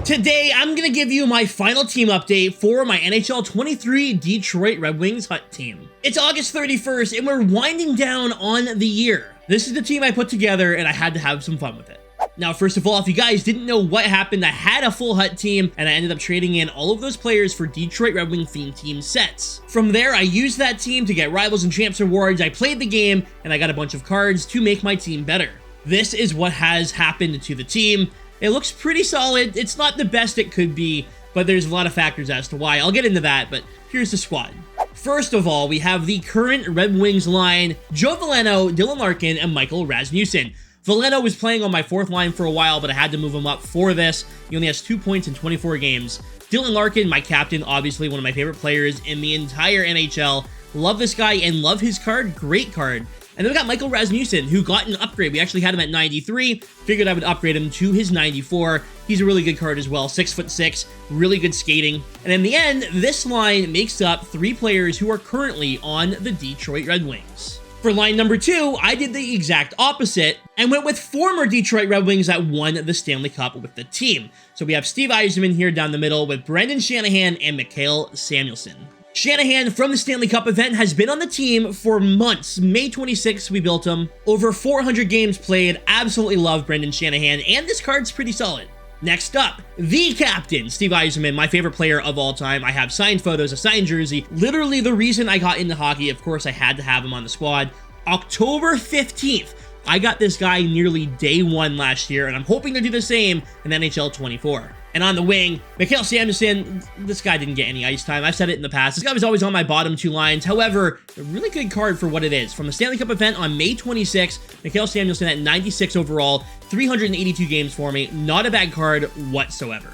Today, I'm going to give you my final team update for my NHL 23 Detroit Red Wings Hut team. It's August 31st, and we're winding down on the year. This is the team I put together, and I had to have some fun with it. Now, first of all, if you guys didn't know what happened, I had a full Hut team, and I ended up trading in all of those players for Detroit Red Wing themed team sets. From there, I used that team to get Rivals and Champs awards, I played the game, and I got a bunch of cards to make my team better. This is what has happened to the team. It looks pretty solid. It's not the best it could be, but there's a lot of factors as to why. I'll get into that, but here's the squad. First of all, we have the current Red Wings line: Joe Veleno, Dylan Larkin, and Michael Rasmussen. Veleno was playing on my fourth line for a while, but I had to move him up for this. He only has 2 points in 24 games. Dylan Larkin, my captain, obviously one of my favorite players in the entire NHL. Love this guy and love his card. Great card. And then we got Michael Rasmussen, who got an upgrade. We actually had him at 93. Figured I would upgrade him to his 94. He's a really good card as well. 6'6", really good skating. And in the end, this line makes up 3 players who are currently on the Detroit Red Wings. For line number 2, I did the exact opposite and went with former Detroit Red Wings that won the Stanley Cup with the team. So we have Steve Yzerman here down the middle with Brendan Shanahan and Mikhail Samuelsson. Shanahan from the Stanley Cup event has been on the team for months. May 26th, we built him. Over 400 games played. Absolutely love Brendan Shanahan, and this card's pretty solid. Next up, the captain, Steve Yzerman, my favorite player of all time. I have signed photos, a signed jersey. Literally the reason I got into hockey. Of course, I had to have him on the squad. October 15th, I got this guy nearly day 1 last year, and I'm hoping to do the same in NHL 24. And on the wing, Mikhail Samuelsson, this guy didn't get any ice time. I've said it in the past. This guy was always on my bottom 2 lines. However, a really good card for what it is. From the Stanley Cup event on May 26, Mikhail Samuelsson at 96 overall, 382 games for me. Not a bad card whatsoever.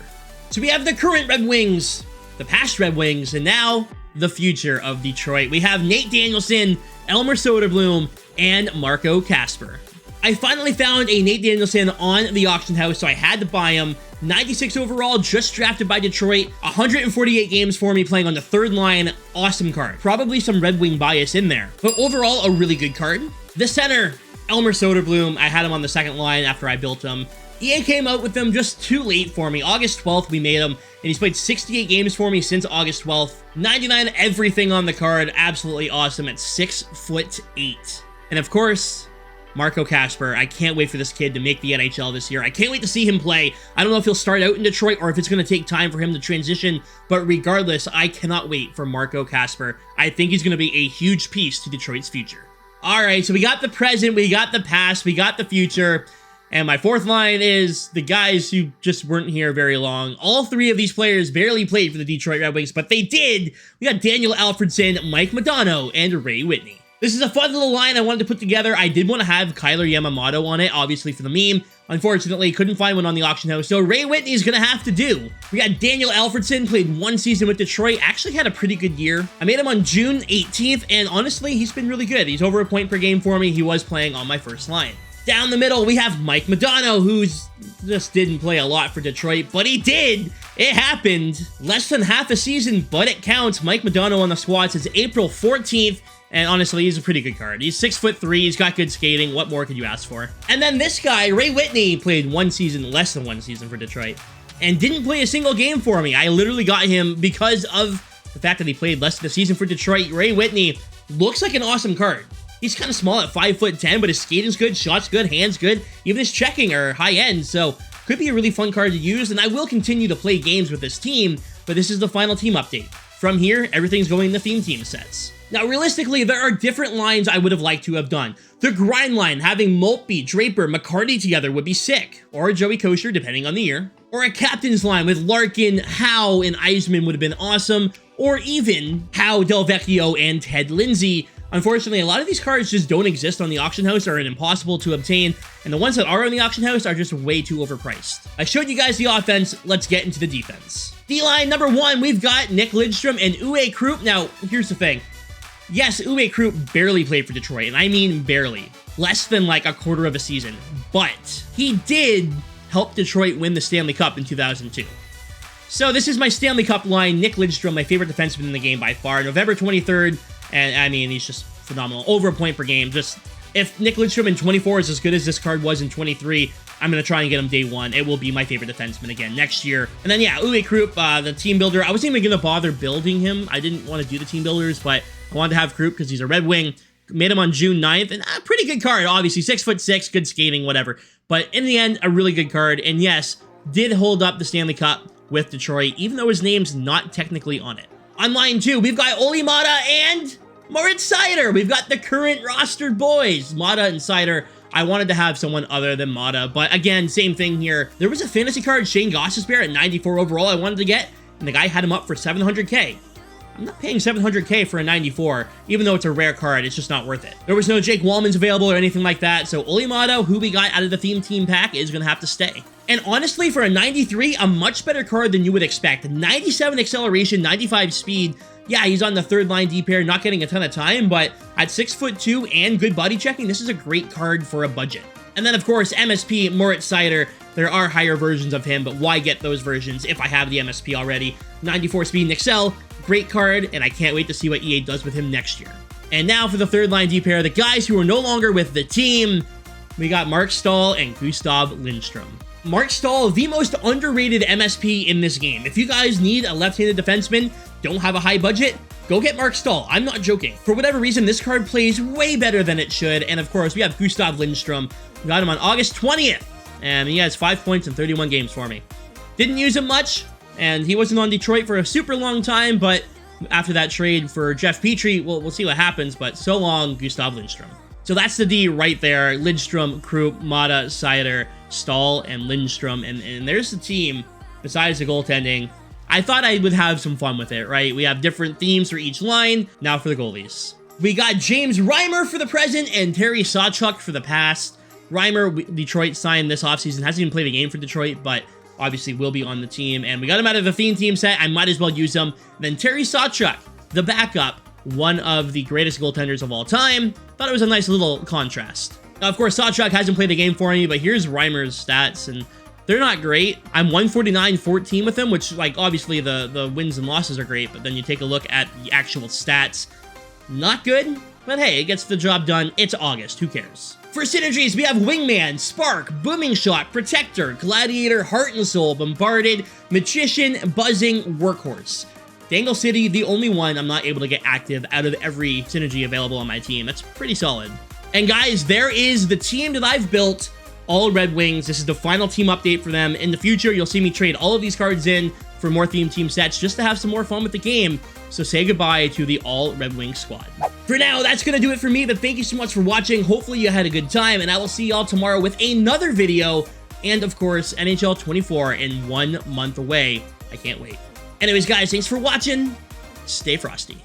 So we have the current Red Wings, the past Red Wings, and now the future of Detroit. We have Nate Danielson, Elmer Soderblom, and Marco Kasper. I finally found a Nate Danielson on the auction house, so I had to buy him. 96 overall, just drafted by Detroit. 148 games for me playing on the 3rd line. Awesome card. Probably some Red Wing bias in there, but overall, a really good card. The center, Elmer Soderblom. I had him on the 2nd line after I built him. EA came out with them just too late for me. August 12th, we made him, and he's played 68 games for me since August 12th. 99 everything on the card. Absolutely awesome at 6'8". And of course, Marco Kasper. I can't wait for this kid to make the NHL this year. I can't wait to see him play. I don't know if he'll start out in Detroit or if it's going to take time for him to transition, but regardless, I cannot wait for Marco Kasper. I think he's going to be a huge piece to Detroit's future. All right, so we got the present, we got the past, we got the future, and my 4th line is the guys who just weren't here very long. All 3 of these players barely played for the Detroit Red Wings, but they did. We got Daniel Alfredsson, Mike Modano, and Ray Whitney. This is a fun little line I wanted to put together. I did want to have Kyler Yamamoto on it, obviously for the meme. Unfortunately, couldn't find one on the auction house, so Ray Whitney is going to have to do. We got Daniel Alfredsson, played 1 season with Detroit, actually had a pretty good year. I made him on June 18th, and honestly, he's been really good. He's over a point per game for me. He was playing on my 1st line. Down the middle, we have Mike Modano, who just didn't play a lot for Detroit, but he did. It happened. Less than half a season, but it counts. Mike Modano on the squad since April 14th. And honestly, he's a pretty good card. He's 6'3", he's got good skating. What more could you ask for? And then this guy, Ray Whitney, played 1 season, less than 1 season for Detroit, and didn't play a single game for me. I literally got him because of the fact that he played less than a season for Detroit. Ray Whitney looks like an awesome card. He's kind of small at 5'10", but his skating's good, shots good, hands good. Even his checking are high end, so could be a really fun card to use, and I will continue to play games with this team, but this is the final team update. From here, everything's going to theme team sets. Now, realistically, there are different lines I would have liked to have done. The grind line, having Maltby, Draper, McCarty together would be sick. Or Joey Kosher, depending on the year. Or a captain's line with Larkin, Howe, and Yzerman would have been awesome. Or even Howe, Del Vecchio, and Ted Lindsay. Unfortunately, a lot of these cards just don't exist on the auction house or are impossible to obtain, and the ones that are on the auction house are just way too overpriced. I showed you guys the offense, let's get into the defense. D-line number 1, we've got Nick Lidstrom and Uwe Krupp. Now, here's the thing. Yes, Uwe Krupp barely played for Detroit, and I mean barely. Less than like a quarter of a season. But he did help Detroit win the Stanley Cup in 2002. So this is my Stanley Cup line. Nick Lidstrom, my favorite defenseman in the game by far. November 23rd, and I mean, he's just phenomenal. Over a point per game. Just, if Nick Lidstrom in 24 is as good as this card was in 23, I'm going to try and get him day one. It will be my favorite defenseman again next year. And then, yeah, Uwe Krupp, the team builder. I wasn't even going to bother building him. I didn't want to do the team builders, but I wanted to have Krupp because he's a Red Wing. Made him on June 9th, and a pretty good card, obviously. 6'6", good skating, whatever. But in the end, a really good card. And yes, did hold up the Stanley Cup with Detroit, even though his name's not technically on it. On line 2, we've got Olli Maatta and Moritz Seider. We've got the current rostered boys, Maatta and Seider. I wanted to have someone other than Maatta, but again, same thing here. There was a fantasy card, Shane Gostisbehere at 94 overall I wanted to get, and the guy had him up for 700K. I'm not paying 700K for a 94, even though it's a rare card, it's just not worth it. There was no Jake Wallmans available or anything like that, so Olli Maatta, who we got out of the theme team pack, is gonna have to stay. And honestly, for a 93, a much better card than you would expect. 97 acceleration, 95 speed. Yeah, he's on the third line D pair, not getting a ton of time, but at 6'2" and good body checking, this is a great card for a budget. And then, of course, MSP, Moritz Seider. There are higher versions of him, but why get those versions if I have the MSP already? 94 speed and excel, great card, and I can't wait to see what EA does with him next year. And now for the third line D pair, the guys who are no longer with the team. We got Mark Stahl and Gustav Lindstrom. Mark Stahl, the most underrated MSP in this game. If you guys need a left-handed defenseman, don't have a high budget, go get Mark Stahl. I'm not joking. For whatever reason, this card plays way better than it should. And of course, we have Gustav Lindstrom. We got him on August 20th. And he has 5 points in 31 games for me. Didn't use him much, and he wasn't on Detroit for a super long time, but after that trade for Jeff Petrie, we'll see what happens, but so long, Gustav Lindstrom. So that's the D right there. Lindstrom, Krupp, Maatta, Seider, Stahl, and Lindstrom. And there's the team, besides the goaltending. I thought I would have some fun with it, right? We have different themes for each line. Now for the goalies. We got James Reimer for the present and Terry Sawchuk for the past. Reimer, Detroit signed this offseason. Hasn't even played a game for Detroit, but obviously will be on the team. And we got him out of the theme team set. I might as well use him. Then Terry Sawchuk, the backup. One of the greatest goaltenders of all time. Thought it was a nice little contrast. Now, of course, Sawchuk hasn't played a game for me, but here's Reimer's stats, and they're not great. I'm 149-14 with him, which, like, obviously the wins and losses are great, but then you take a look at the actual stats. Not good, but hey, it gets the job done. It's August, who cares? For synergies, we have Wingman, Spark, Booming Shot, Protector, Gladiator, Heart and Soul, Bombarded, Magician, Buzzing, Workhorse. Dangle City, the only one I'm not able to get active out of every synergy available on my team. That's pretty solid. And guys, there is the team that I've built, all Red Wings. This is the final team update for them. In the future, you'll see me trade all of these cards in for more theme team sets just to have some more fun with the game. So say goodbye to the all Red Wings squad. For now, that's going to do it for me, but thank you so much for watching. Hopefully you had a good time, and I will see y'all tomorrow with another video. And of course, NHL 24 in 1 month away. I can't wait. Anyways, guys, thanks for watching. Stay frosty.